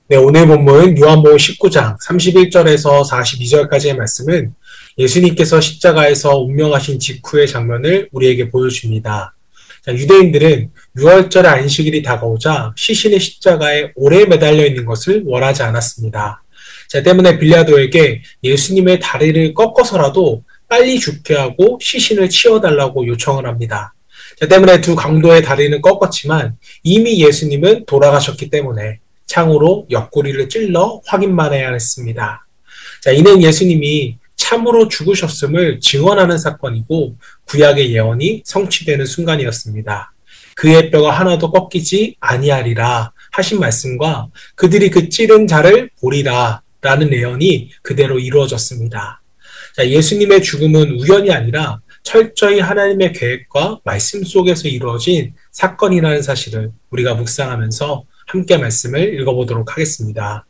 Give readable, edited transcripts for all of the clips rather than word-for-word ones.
네, 오늘 본문 요한복음 19장 31절에서 42절까지의 말씀은 예수님께서 십자가에서 운명하신 직후의 장면을 우리에게 보여줍니다. 자, 유대인들은 6월절의 안식일이 다가오자 시신의 십자가에 오래 매달려 있는 것을 원하지 않았습니다. 자, 때문에 빌라도에게 예수님의 다리를 꺾어서라도 빨리 죽게 하고 시신을 치워달라고 요청을 합니다. 자, 때문에 두 강도의 다리는 꺾었지만 이미 예수님은 돌아가셨기 때문에 창으로 옆구리를 찔러 확인만 해야 했습니다. 자, 이는 예수님이 참으로 죽으셨음을 증언하는 사건이고 구약의 예언이 성취되는 순간이었습니다. 그의 뼈가 하나도 꺾이지 아니하리라 하신 말씀과 그들이 그 찌른 자를 보리라 라는 예언이 그대로 이루어졌습니다. 자, 예수님의 죽음은 우연이 아니라 철저히 하나님의 계획과 말씀 속에서 이루어진 사건이라는 사실을 우리가 묵상하면서 함께 말씀을 읽어보도록 하겠습니다.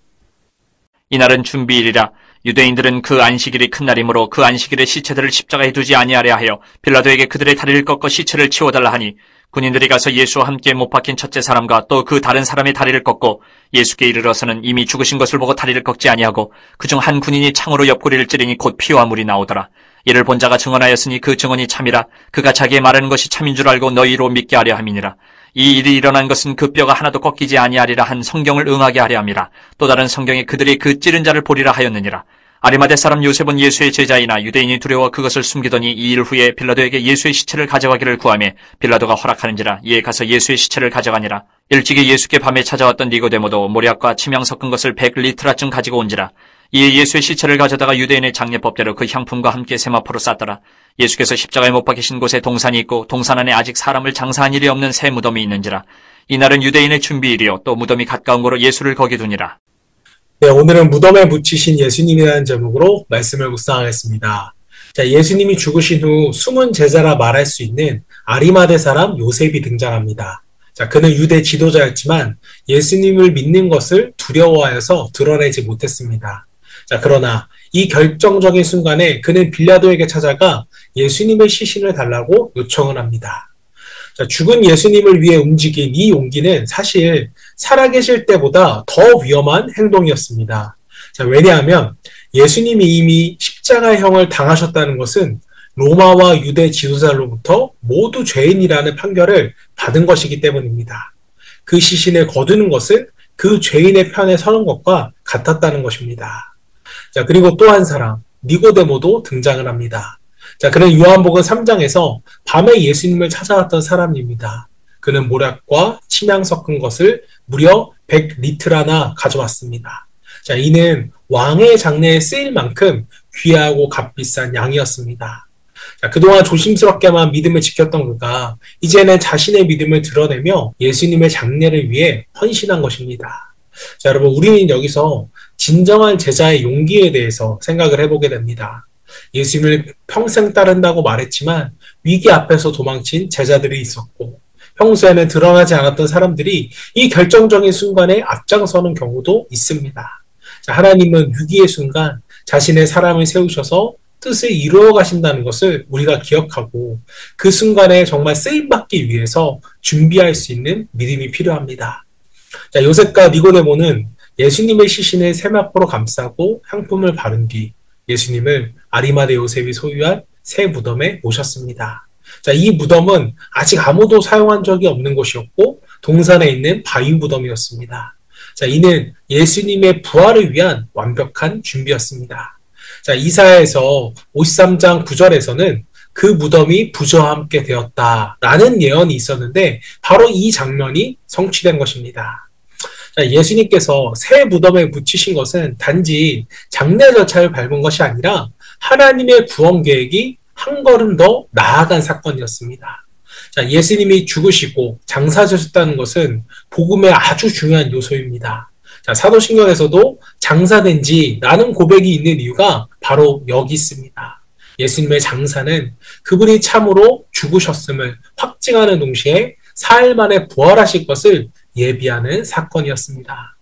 이날은 준비일이라. 유대인들은 그 안식일이 큰 날이므로 그 안식일에 시체들을 십자가에 두지 아니하려 하여 빌라도에게 그들의 다리를 꺾어 시체를 치워달라 하니 군인들이 가서 예수와 함께 못 박힌 첫째 사람과 또 그 다른 사람의 다리를 꺾고 예수께 이르러서는 이미 죽으신 것을 보고 다리를 꺾지 아니하고 그중 한 군인이 창으로 옆구리를 찌르니 곧 피와 물이 나오더라. 이를 본 자가 증언하였으니 그 증언이 참이라. 그가 자기의 말하는 것이 참인 줄 알고 너희로 믿게 하려 함이니라. 이 일이 일어난 것은 그 뼈가 하나도 꺾이지 아니하리라 한 성경을 응하게 하려 함이라. 또 다른 성경에 그들이 그 찌른 자를 보리라 하였느니라. 아리마대 사람 요셉은 예수의 제자이나 유대인이 두려워 그것을 숨기더니 2일 후에 빌라도에게 예수의 시체를 가져가기를 구하매 빌라도가 허락하는지라. 이에 가서 예수의 시체를 가져가니라. 일찍이 예수께 밤에 찾아왔던 니고데모도 모략과 침향 섞은 것을 100리트라쯤 가지고 온지라. 이에 예수의 시체를 가져다가 유대인의 장례법대로 그 향품과 함께 세마포로 쌌더라. 예수께서 십자가에 못 박히신 곳에 동산이 있고 동산 안에 아직 사람을 장사한 일이 없는 새 무덤이 있는지라. 이날은 유대인의 준비일이요 또 무덤이 가까운 거로 예수를 거기 두니라. 네, 오늘은 무덤에 묻히신 예수님이라는 제목으로 말씀을 묵상하겠습니다. 자, 예수님이 죽으신 후 숨은 제자라 말할 수 있는 아리마대 사람 요셉이 등장합니다. 자, 그는 유대 지도자였지만 예수님을 믿는 것을 두려워하여서 드러내지 못했습니다. 자, 그러나 이 결정적인 순간에 그는 빌라도에게 찾아가 예수님의 시신을 달라고 요청을 합니다. 자, 죽은 예수님을 위해 움직인 이 용기는 사실 살아계실 때보다 더 위험한 행동이었습니다. 자, 왜냐하면 예수님이 이미 십자가형을 당하셨다는 것은 로마와 유대 지도자로부터 모두 죄인이라는 판결을 받은 것이기 때문입니다. 그 시신을 거두는 것은 그 죄인의 편에 서는 것과 같았다는 것입니다. 자, 그리고 또 한 사람, 니고데모도 등장을 합니다. 자, 그는 요한복음 3장에서 밤에 예수님을 찾아왔던 사람입니다. 그는 모략과 침향 섞은 것을 무려 100리트라나 가져왔습니다. 자, 이는 왕의 장례에 쓰일 만큼 귀하고 값비싼 양이었습니다. 자, 그동안 조심스럽게만 믿음을 지켰던 그가 이제는 자신의 믿음을 드러내며 예수님의 장례를 위해 헌신한 것입니다. 자, 여러분, 우리는 여기서 진정한 제자의 용기에 대해서 생각을 해보게 됩니다. 예수님을 평생 따른다고 말했지만 위기 앞에서 도망친 제자들이 있었고 평소에는 드러나지 않았던 사람들이 이 결정적인 순간에 앞장서는 경우도 있습니다. 자, 하나님은 위기의 순간 자신의 사람을 세우셔서 뜻을 이루어 가신다는 것을 우리가 기억하고 그 순간에 정말 쓰임받기 위해서 준비할 수 있는 믿음이 필요합니다. 자, 요셉과 니고데모는 예수님의 시신을 세마포로 감싸고 향품을 바른 뒤 예수님을 아리마대 요셉이 소유한 새 무덤에 모셨습니다. 자, 이 무덤은 아직 아무도 사용한 적이 없는 곳이었고 동산에 있는 바위 무덤이었습니다. 자, 이는 예수님의 부활을 위한 완벽한 준비였습니다. 자, 이사야에서 53장 9절에서는 그 무덤이 부저와 함께 되었다라는 예언이 있었는데 바로 이 장면이 성취된 것입니다. 자, 예수님께서 새 무덤에 묻히신 것은 단지 장례 절차를 밟은 것이 아니라 하나님의 구원 계획이 한 걸음 더 나아간 사건이었습니다. 자, 예수님이 죽으시고 장사되셨다는 것은 복음의 아주 중요한 요소입니다. 자, 사도신경에서도 장사된 지라는 고백이 있는 이유가 바로 여기 있습니다. 예수님의 장사는 그분이 참으로 죽으셨음을 확증하는 동시에 사흘 만에 부활하실 것을 예비하는 사건이었습니다.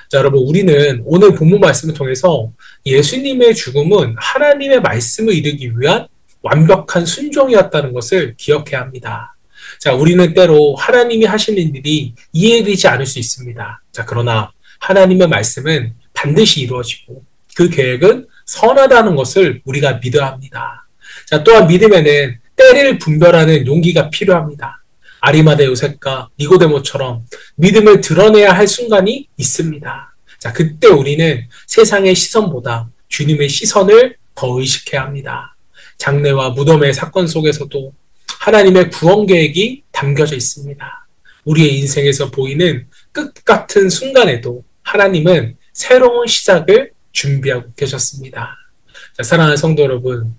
자, 여러분, 우리는 오늘 본문 말씀을 통해서 예수님의 죽음은 하나님의 말씀을 이루기 위한 완벽한 순종이었다는 것을 기억해야 합니다. 자, 우리는 때로 하나님이 하시는 일이 이해되지 않을 수 있습니다. 자, 그러나 하나님의 말씀은 반드시 이루어지고 그 계획은 선하다는 것을 우리가 믿어야 합니다. 자, 또한 믿음에는 때를 분별하는 용기가 필요합니다. 아리마대 요셉과 니고데모처럼 믿음을 드러내야 할 순간이 있습니다. 자, 그때 우리는 세상의 시선보다 주님의 시선을 더 의식해야 합니다. 장례와 무덤의 사건 속에서도 하나님의 구원 계획이 담겨져 있습니다. 우리의 인생에서 보이는 끝 같은 순간에도 하나님은 새로운 시작을 준비하고 계셨습니다. 자, 사랑하는 성도 여러분,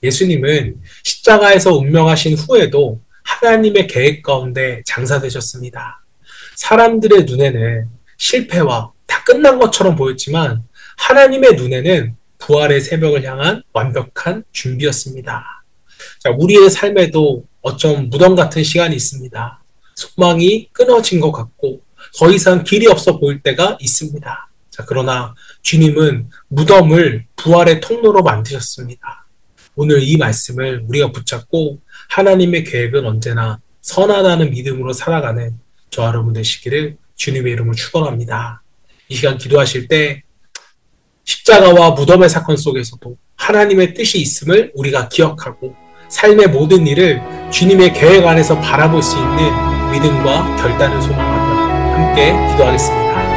예수님은 십자가에서 운명하신 후에도 하나님의 계획 가운데 장사되셨습니다. 사람들의 눈에는 실패와 다 끝난 것처럼 보였지만 하나님의 눈에는 부활의 새벽을 향한 완벽한 준비였습니다. 자, 우리의 삶에도 어쩜 무덤 같은 시간이 있습니다. 소망이 끊어진 것 같고 더 이상 길이 없어 보일 때가 있습니다. 자, 그러나 주님은 무덤을 부활의 통로로 만드셨습니다. 오늘 이 말씀을 우리가 붙잡고 하나님의 계획은 언제나 선하다는 믿음으로 살아가는 저와 여러분 되시기를 주님의 이름으로 축원합니다. 이 시간 기도하실 때 십자가와 무덤의 사건 속에서도 하나님의 뜻이 있음을 우리가 기억하고 삶의 모든 일을 주님의 계획 안에서 바라볼 수 있는 믿음과 결단을 소망하며 함께 기도하겠습니다.